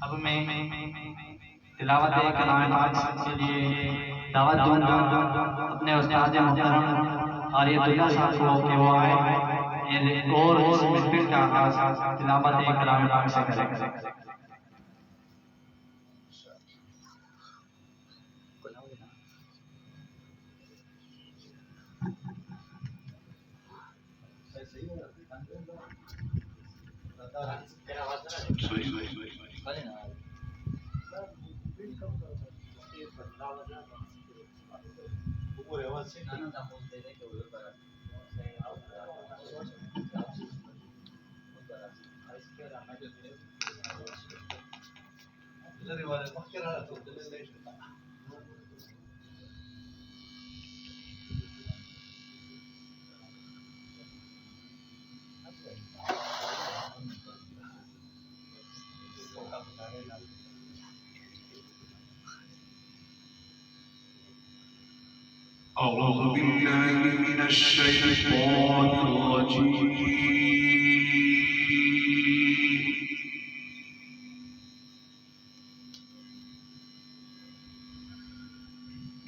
अब मैं तिलावत कलाम पाक के लिए दावत दूंगा अपने उस्ताद मोहतरम आरियतुल्लाह साहब को कि वो आए और इस महफिल का आगाज़ तिलावत कलाम पाक से करें। أعوذ بالله من الشيطان الرجيم.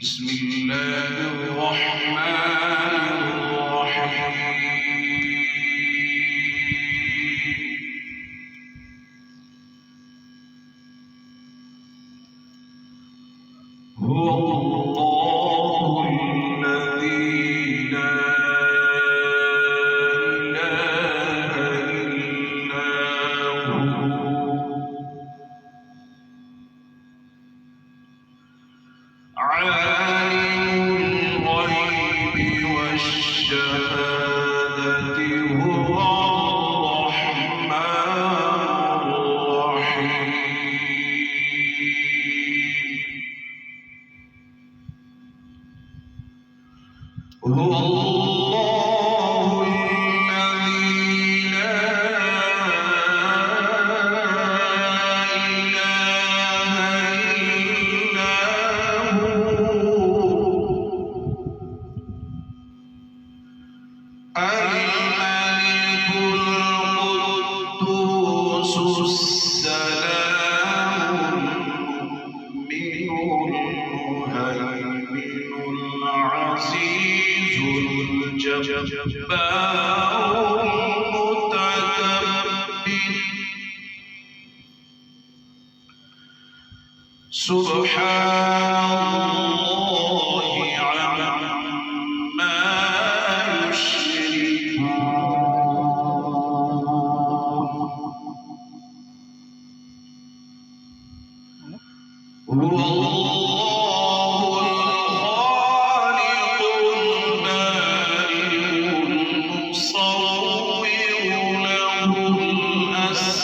بسم الله الرحمن الرحيم. هو الله الذي لا إله إلا هو عالم الغيب والشهادة هو الرحمن الرحيم. هو الله الذي لا إله إلا الملك القدوس السلام المؤمن المهيمن العزيز الجبار المتكبر سبحان الله عما هو الله الخالق البارئ المصور له الأسماء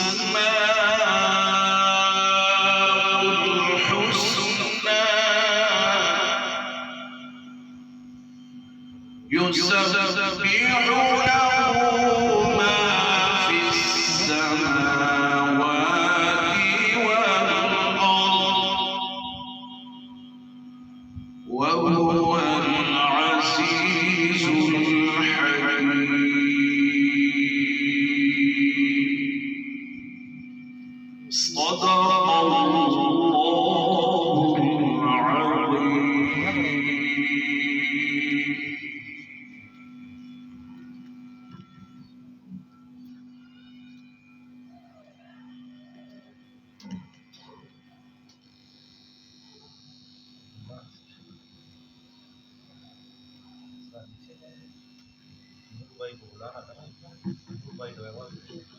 الحسنى يسبح له ما في السماوات وهو العزيز الحكيم. صدق الله العظيم. Bay đủ lá hạt đó, bay được không?